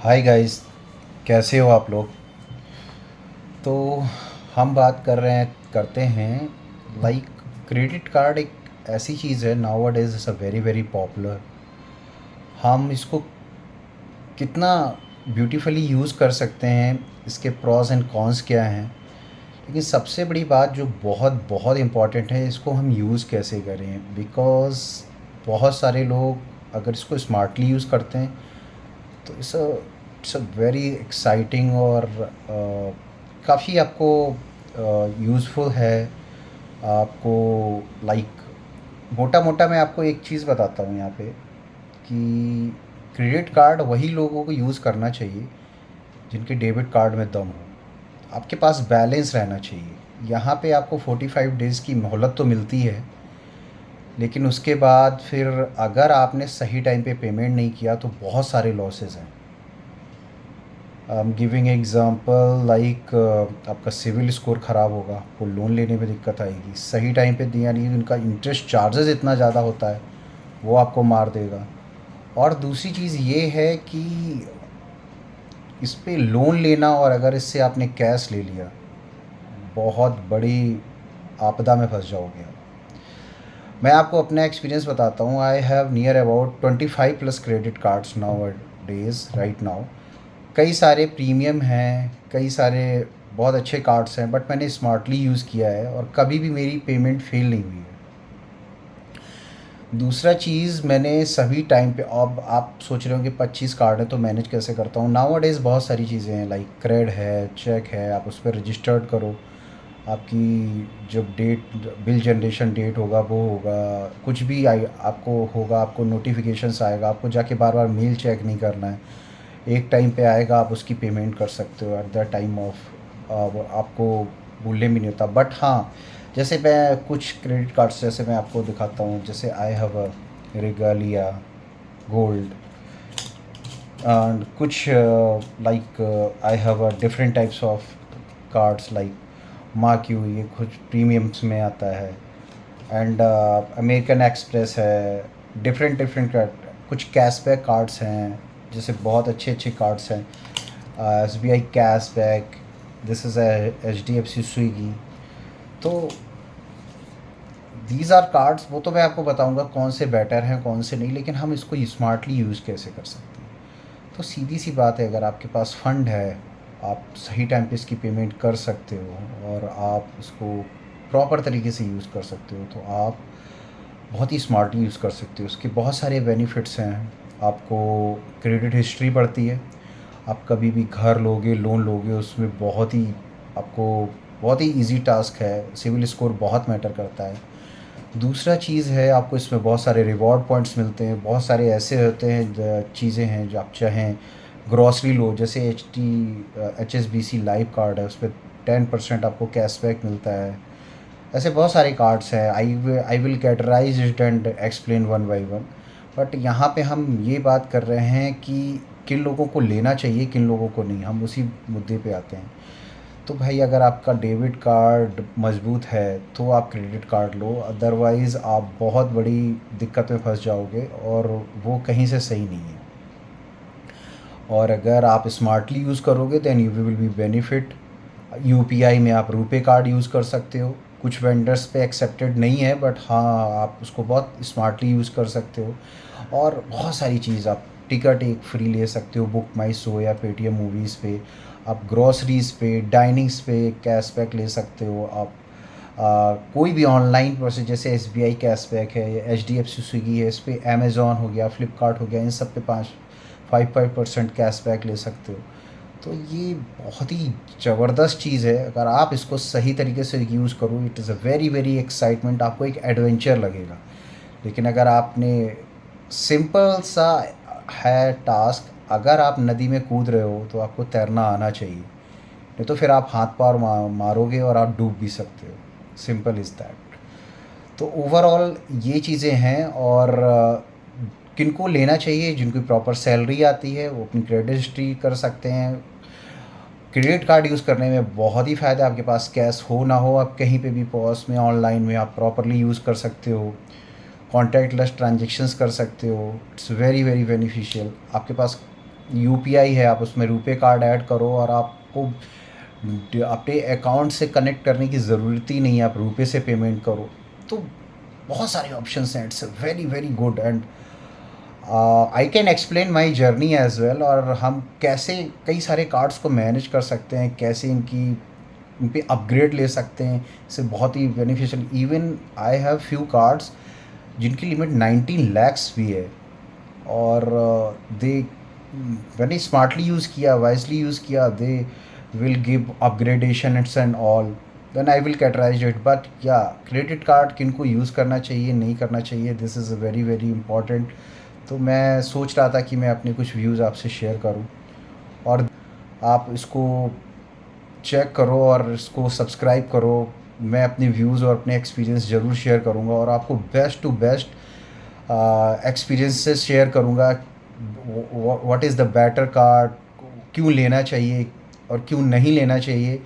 Hi guys, कैसे हो आप लोग। तो हम बात करते हैं लाइक क्रेडिट कार्ड एक ऐसी चीज़ है now days is a very very popular. हम इसको कितना ब्यूटीफुली यूज़ कर सकते हैं, इसके प्रॉस एंड कॉन्स क्या हैं। लेकिन सबसे बड़ी बात जो बहुत बहुत इम्पॉर्टेंट है, इसको हम यूज़ कैसे करें। बिकॉज़ बहुत सारे लोग अगर इसको स्मार्टली यूज़ करते हैं तो इट्स अ वेरी एक्साइटिंग और काफ़ी आपको यूज़फुल है आपको। लाइक मोटा मोटा मैं आपको एक चीज़ बताता हूँ यहाँ पे कि क्रेडिट कार्ड वही लोगों को यूज़ करना चाहिए जिनके डेबिट कार्ड में दम हो। आपके पास बैलेंस रहना चाहिए। यहाँ पे आपको 45 डेज़ की मोहलत तो मिलती है, लेकिन उसके बाद फिर अगर आपने सही टाइम पे पेमेंट नहीं किया तो बहुत सारे लॉसेस हैं। I am giving example like आपका सिविल स्कोर ख़राब होगा, आपको लोन लेने में दिक्कत आएगी, सही टाइम पे दिया नहीं, उनका इंटरेस्ट चार्जेस इतना ज़्यादा होता है, वो आपको मार देगा। और दूसरी चीज़ ये है कि इस पे लोन लेना और अगर इससे आपने कैश ले लिया, बहुत बड़ी आपदा में फंस जाओगे आप। मैं आपको अपना एक्सपीरियंस बताता हूँ। I have near about 25+ credit cards now days right now. कई सारे प्रीमियम हैं, कई सारे बहुत अच्छे कार्ड्स हैं, बट मैंने स्मार्टली यूज़ किया है और कभी भी मेरी पेमेंट फेल नहीं हुई है। दूसरा चीज़, मैंने सभी टाइम पे, अब आप सोच रहे हो कि 25 कार्ड है तो मैनेज कैसे करता हूँ। नाउ डेज़ बहुत सारी चीज़ें हैं लाइक क्रेड है, चेक है, आप उस पर रजिस्टर्ड करो। आपकी जब डेट, बिल जनरेशन डेट होगा वो होगा, कुछ भी आई आपको होगा, आपको नोटिफिकेशंस आएगा, आपको जाके बार बार मेल चेक नहीं करना है। एक टाइम पे आएगा, आप उसकी पेमेंट कर सकते हो एट द टाइम ऑफ। आपको भूलने भी नहीं होता। बट हाँ, जैसे मैं कुछ क्रेडिट कार्ड्स जैसे मैं आपको दिखाता हूँ, जैसे I have a Regalia gold and कुछ like I have a different types of cards like Marquee, ये कुछ प्रीमियम्स में आता है। एंड अमेरिकन एक्सप्रेस है, डिफरेंट डिफरेंट कुछ कैशबैक कार्ड्स हैं, जैसे बहुत अच्छे अच्छे कार्ड्स हैं। S B I cashback, this is H D F C Swiggy. तो दीज आर कार्ड्स, वो तो मैं आपको बताऊंगा कौन से बेटर हैं कौन से नहीं, लेकिन हम इसको स्मार्टली यूज़ कैसे कर सकते हैं। तो सीधी सी बात है, अगर आपके पास फंड है, आप सही टाइम पे इसकी पेमेंट कर सकते हो और आप इसको प्रॉपर तरीके से यूज़ कर सकते हो, तो आप बहुत ही स्मार्टली यूज़ कर सकते हो। उसके बहुत सारे बेनिफिट्स हैं। आपको क्रेडिट हिस्ट्री बढ़ती है। आप कभी भी घर लोगे, लोन लोगे, उसमें बहुत ही आपको बहुत ही इजी टास्क है। सिविल स्कोर बहुत मैटर करता है। दूसरा चीज़ है, आपको इसमें बहुत सारे रिवॉर्ड पॉइंट्स मिलते हैं। बहुत सारे ऐसे होते हैं चीज़ें हैं जो आप चाहें ग्रॉसरी लो, जैसे H S B C live card है, उस पर 10% आपको कैशबैक मिलता है। ऐसे बहुत सारे कार्ड्स हैं। आई will categorize it and explain one by one. But यहाँ पे हम ये बात कर रहे हैं कि किन लोगों को लेना चाहिए, किन लोगों को नहीं, हम उसी मुद्दे पे आते हैं। तो भाई, अगर आपका डेबिट कार्ड मजबूत है तो आप क्रेडिट कार्ड लो, अदरवाइज़ आप बहुत बड़ी दिक्कत में फंस जाओगे और वो कहीं से सही नहीं है। और अगर आप स्मार्टली यूज़ करोगे then you will be benefit. UPI में आप रुपे कार्ड यूज़ कर सकते हो। कुछ वेंडर्स पे एक्सेप्टेड नहीं है, बट हाँ, आप उसको बहुत स्मार्टली यूज़ कर सकते हो। और बहुत सारी चीज़, आप टिकट एक फ्री ले सकते हो बुक माई शो या पेटीएम मूवीज़ पे। आप ग्रॉसरीज़ पे, डाइनिंग्स पे कैशबैक ले सकते हो। आप कोई भी ऑनलाइन प्रोसेस, जैसे एस बी आई कैशबैक है या H D F C Swiggy है, इस पर अमेज़ॉन हो गया, फ्लिपकार्ट हो गया, इन सब पे 5% कैशबैक ले सकते हो। तो ये बहुत ही ज़बरदस्त चीज़ है। अगर आप इसको सही तरीके से यूज़ करो, it is a very very excitement, आपको एक एडवेंचर लगेगा। लेकिन अगर आपने सिंपल सा है टास्क, अगर आप नदी में कूद रहे हो तो आपको तैरना आना चाहिए, नहीं तो फिर आप हाथ पार मारोगे और आप डूब भी सकते हो। Simple is that. तो ओवरऑल ये चीज़ें हैं। और किनको लेना चाहिए, जिनकी प्रॉपर सैलरी आती है वो अपनी क्रेडिट हिस्ट्री कर सकते हैं। क्रेडिट कार्ड यूज़ करने में बहुत ही फ़ायदा है। आपके पास कैश हो ना हो, आप कहीं पे भी पॉस में, ऑनलाइन में आप प्रॉपरली यूज़ कर सकते हो। कॉन्टैक्टलेस ट्रांजेक्शन्स कर सकते हो। It's very very beneficial. आपके पास यूपीआई है, आप उसमें रुपे कार्ड ऐड करो और आपको अपने अकाउंट से कनेक्ट करने की ज़रूरत ही नहीं है, आप रुपे से पेमेंट करो। तो बहुत सारे ऑप्शंस हैं, it's very very good and I can explain my journey as well, और हम कैसे कई सारे कार्ड्स को मैनेज कर सकते हैं, कैसे इन पे अपग्रेड ले सकते हैं, इससे बहुत ही beneficial. Even I have few cards जिनकी लिमिट 19 lakhs भी है, और दे मैंने स्मार्टली यूज़ किया, वाइजली यूज़ किया, they will give upgradation its and all, then I will categorize it. But या क्रेडिट कार्ड किन को यूज़ करना चाहिए, नहीं करना चाहिए, this is very very important. तो मैं सोच रहा था कि मैं अपने कुछ व्यूज़ आपसे शेयर करूं, और आप इसको चेक करो और इसको सब्सक्राइब करो। मैं अपने व्यूज़ और अपने एक्सपीरियंस ज़रूर शेयर करूंगा, और आपको best to best experiences share करूंगा। What is the better card, क्यों लेना चाहिए और क्यों नहीं लेना चाहिए,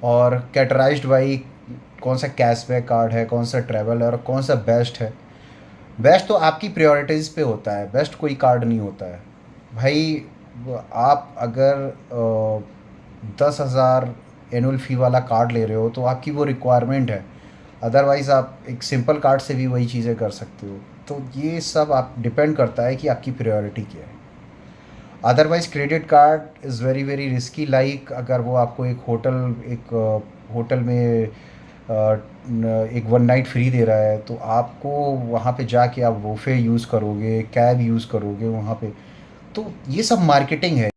और कैटराइज्ड बाई कौन सा कैशबैक कार्ड है, कौन सा ट्रैवल है, और कौन सा बेस्ट है। बेस्ट तो आपकी प्रायोरिटीज़ पे होता है, बेस्ट कोई कार्ड नहीं होता है भाई। आप अगर 10,000 एनुअल फ़ी वाला कार्ड ले रहे हो तो आपकी वो रिक्वायरमेंट है, अदरवाइज़ आप एक सिंपल कार्ड से भी वही चीज़ें कर सकते हो। तो ये सब आप डिपेंड करता है कि आपकी प्रायोरिटी क्या है। Otherwise credit card is very very risky, like अगर वो आपको एक होटल में एक वन नाइट फ्री दे रहा है, तो आपको वहाँ पे जाके आप वोफे यूज़ करोगे, कैब यूज़ करोगे वहाँ पे, तो ये सब मार्केटिंग है।